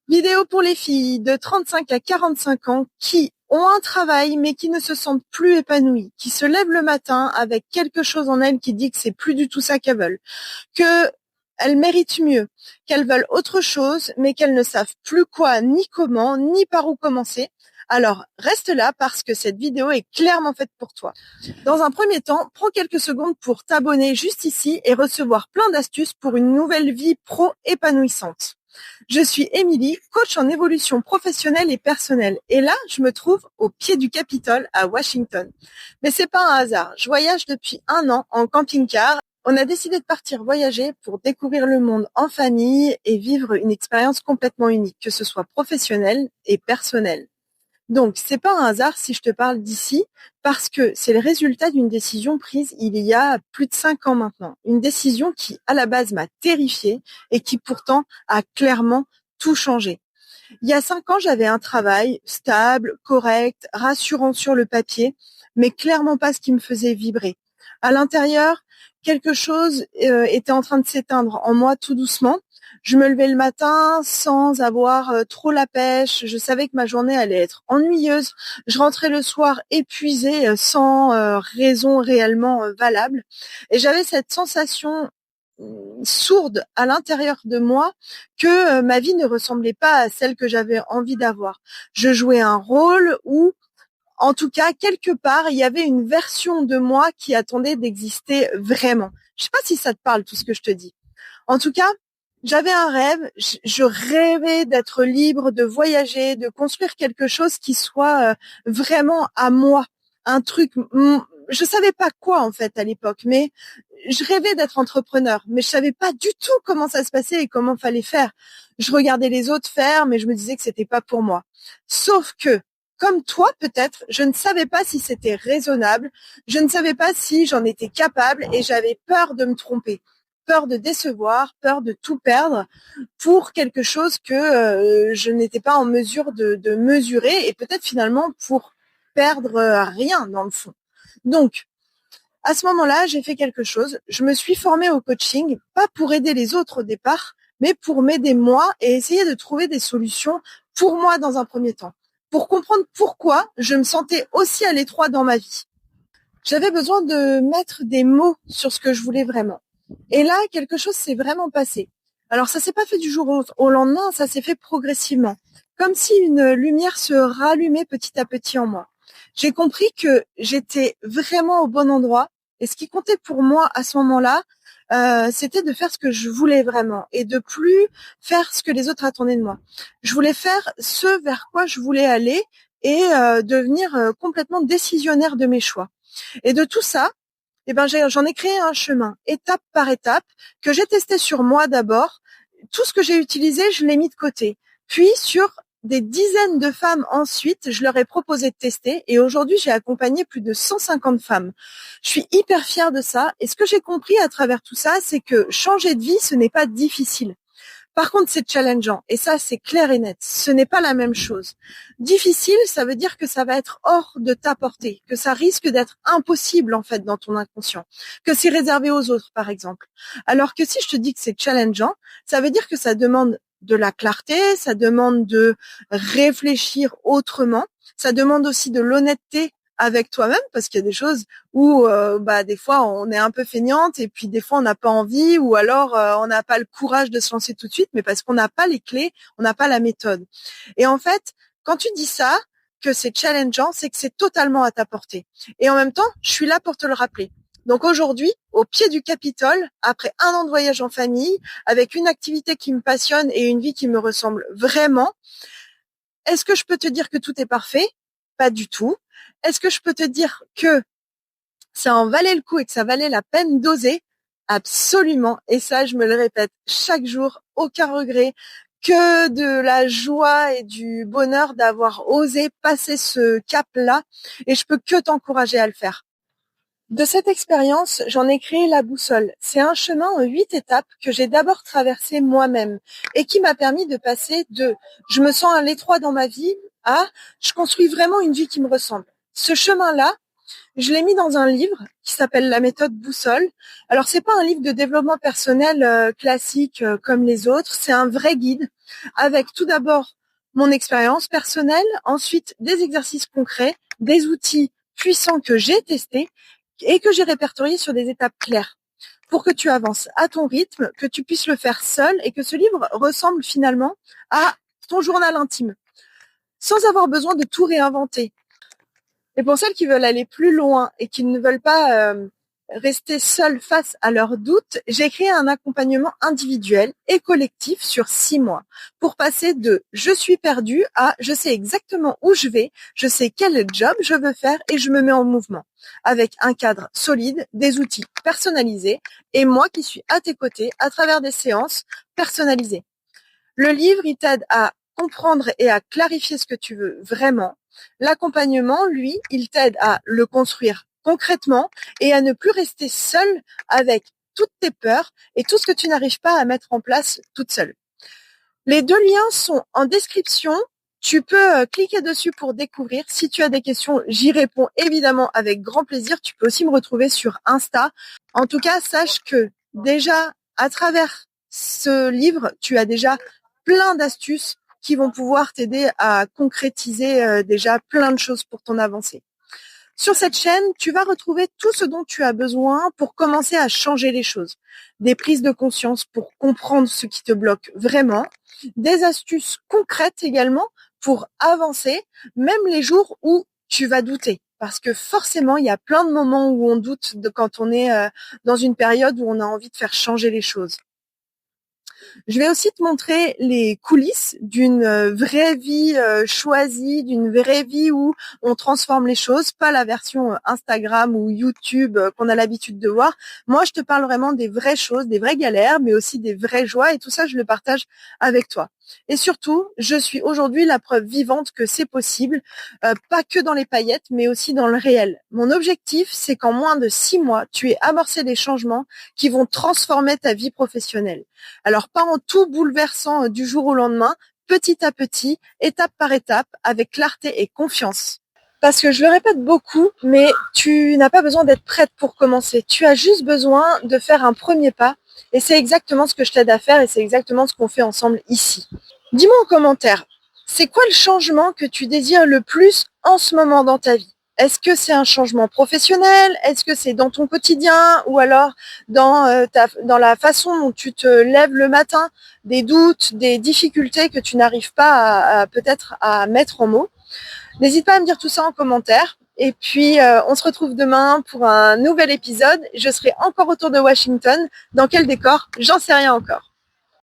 Vidéo pour les filles de 35 à 45 ans qui ont un travail mais qui ne se sentent plus épanouies, qui se lèvent le matin avec quelque chose en elles qui dit que c'est plus du tout ça qu'elles veulent, que elles méritent mieux, qu'elles veulent autre chose mais qu'elles ne savent plus quoi, ni comment, ni par où commencer. Alors, reste là parce que cette vidéo est clairement faite pour toi. Dans un premier temps, prends quelques secondes pour t'abonner juste ici et recevoir plein d'astuces pour une nouvelle vie pro épanouissante. Je suis Émilie, coach en évolution professionnelle et personnelle. Et là, je me trouve au pied du Capitole à Washington. Mais c'est pas un hasard. Je voyage depuis 1 an en camping-car. On a décidé de partir voyager pour découvrir le monde en famille et vivre une expérience complètement unique, que ce soit professionnelle et personnelle. Donc, c'est pas un hasard si je te parle d'ici, parce que c'est le résultat d'une décision prise il y a plus de 5 ans maintenant. Une décision qui, à la base, m'a terrifiée et qui pourtant a clairement tout changé. Il y a 5 ans, j'avais un travail stable, correct, rassurant sur le papier, mais clairement pas ce qui me faisait vibrer. À l'intérieur, quelque chose était en train de s'éteindre en moi tout doucement. Je me levais le matin sans avoir trop la pêche. Je savais que ma journée allait être ennuyeuse. Je rentrais le soir épuisée sans raison réellement valable. Et j'avais cette sensation sourde à l'intérieur de moi que ma vie ne ressemblait pas à celle que j'avais envie d'avoir. Je jouais un rôle où, en tout cas, quelque part, il y avait une version de moi qui attendait d'exister vraiment. Je sais pas si ça te parle, tout ce que je te dis. En tout cas, j'avais un rêve, je rêvais d'être libre, de voyager, de construire quelque chose qui soit vraiment à moi, un truc. Je savais pas quoi en fait à l'époque, mais je rêvais d'être entrepreneur, mais je savais pas du tout comment ça se passait et comment fallait faire. Je regardais les autres faire, mais je me disais que c'était pas pour moi. Sauf que, comme toi peut-être, je ne savais pas si c'était raisonnable, je ne savais pas si j'en étais capable et j'avais peur de me tromper, peur de décevoir, peur de tout perdre pour quelque chose que je n'étais pas en mesure de mesurer et peut-être finalement pour perdre rien dans le fond. Donc, à ce moment-là, j'ai fait quelque chose. Je me suis formée au coaching, pas pour aider les autres au départ, mais pour m'aider moi et essayer de trouver des solutions pour moi dans un premier temps, pour comprendre pourquoi je me sentais aussi à l'étroit dans ma vie. J'avais besoin de mettre des mots sur ce que je voulais vraiment. Et là, quelque chose s'est vraiment passé. Alors, ça s'est pas fait du jour au lendemain, ça s'est fait progressivement, comme si une lumière se rallumait petit à petit en moi. J'ai compris que j'étais vraiment au bon endroit et ce qui comptait pour moi à ce moment-là, c'était de faire ce que je voulais vraiment et de plus faire ce que les autres attendaient de moi. Je voulais faire ce vers quoi je voulais aller et devenir complètement décisionnaire de mes choix. Et de tout ça, eh ben, j'en ai créé un chemin, étape par étape, que j'ai testé sur moi d'abord. Tout ce que j'ai utilisé, je l'ai mis de côté. Puis, sur des dizaines de femmes ensuite, je leur ai proposé de tester. Et aujourd'hui, j'ai accompagné plus de 150 femmes. Je suis hyper fière de ça. Et ce que j'ai compris à travers tout ça, c'est que changer de vie, ce n'est pas difficile. Par contre, c'est challengeant. Et ça, c'est clair et net. Ce n'est pas la même chose. Difficile, ça veut dire que ça va être hors de ta portée, que ça risque d'être impossible, en fait, dans ton inconscient, que c'est réservé aux autres, par exemple. Alors que si je te dis que c'est challengeant, ça veut dire que ça demande de la clarté, ça demande de réfléchir autrement, ça demande aussi de l'honnêteté avec toi-même, parce qu'il y a des choses où des fois on est un peu feignante et puis des fois on n'a pas envie ou alors on n'a pas le courage de se lancer tout de suite, mais parce qu'on n'a pas les clés, on n'a pas la méthode. Et en fait, quand tu dis ça, que c'est challengeant, c'est que c'est totalement à ta portée. Et en même temps, je suis là pour te le rappeler. Donc aujourd'hui, au pied du Capitole, après 1 an de voyage en famille, avec une activité qui me passionne et une vie qui me ressemble vraiment, est-ce que je peux te dire que tout est parfait? Pas du tout. Est-ce que je peux te dire que ça en valait le coup et que ça valait la peine d'oser? Absolument. Et ça, je me le répète chaque jour, aucun regret, que de la joie et du bonheur d'avoir osé passer ce cap-là. Et je peux que t'encourager à le faire. De cette expérience, j'en ai créé la boussole. C'est un chemin en 8 étapes que j'ai d'abord traversé moi-même et qui m'a permis de passer de je me sens à l'étroit dans ma vie à je construis vraiment une vie qui me ressemble. Ce chemin-là, Je l'ai mis dans un livre qui s'appelle La méthode boussole. Alors, c'est pas un livre de développement personnel classique comme les autres. C'est un vrai guide avec tout d'abord mon expérience personnelle, ensuite des exercices concrets, des outils puissants que j'ai testés et que j'ai répertoriés sur des étapes claires pour que tu avances à ton rythme, que tu puisses le faire seul et que ce livre ressemble finalement à ton journal intime, sans avoir besoin de tout réinventer. Et pour celles qui veulent aller plus loin et qui ne veulent pas rester seules face à leurs doutes, j'ai créé un accompagnement individuel et collectif sur 6 mois pour passer de je suis perdue à je sais exactement où je vais, je sais quel job je veux faire et je me mets en mouvement avec un cadre solide, des outils personnalisés et moi qui suis à tes côtés à travers des séances personnalisées. Le livre, il t'aide à comprendre et à clarifier ce que tu veux vraiment. L'accompagnement, lui, il t'aide à le construire concrètement et à ne plus rester seul avec toutes tes peurs et tout ce que tu n'arrives pas à mettre en place toute seule. Les 2 liens sont en description. Tu peux cliquer dessus pour découvrir. Si tu as des questions, j'y réponds évidemment avec grand plaisir. Tu peux aussi me retrouver sur Insta. En tout cas, sache que déjà, à travers ce livre, tu as déjà plein d'astuces qui vont pouvoir t'aider à concrétiser déjà plein de choses pour ton avancée. Sur cette chaîne, tu vas retrouver tout ce dont tu as besoin pour commencer à changer les choses. Des prises de conscience pour comprendre ce qui te bloque vraiment, des astuces concrètes également pour avancer, même les jours où tu vas douter. Parce que forcément, il y a plein de moments où on doute quand on est dans une période où on a envie de faire changer les choses. Je vais aussi te montrer les coulisses d'une vraie vie choisie, d'une vraie vie où on transforme les choses, pas la version Instagram ou YouTube qu'on a l'habitude de voir. Moi, je te parle vraiment des vraies choses, des vraies galères, mais aussi des vraies joies et tout ça, je le partage avec toi. Et surtout, je suis aujourd'hui la preuve vivante que c'est possible, pas que dans les paillettes, mais aussi dans le réel. Mon objectif, c'est qu'en moins de 6 mois, tu aies amorcé des changements qui vont transformer ta vie professionnelle. Alors, pas en tout bouleversant du jour au lendemain, petit à petit, étape par étape, avec clarté et confiance. Parce que je le répète beaucoup, mais tu n'as pas besoin d'être prête pour commencer. Tu as juste besoin de faire un premier pas. Et c'est exactement ce que je t'aide à faire et c'est exactement ce qu'on fait ensemble ici. Dis-moi en commentaire, c'est quoi le changement que tu désires le plus en ce moment dans ta vie? Est-ce que c'est un changement professionnel? Est-ce que c'est dans ton quotidien? Ou alors dans la façon dont tu te lèves le matin? Des doutes, des difficultés que tu n'arrives pas peut-être à mettre en mots? N'hésite pas à me dire tout ça en commentaire. Et puis, on se retrouve demain pour un nouvel épisode. Je serai encore autour de Washington. Dans quel décor? J'en sais rien encore.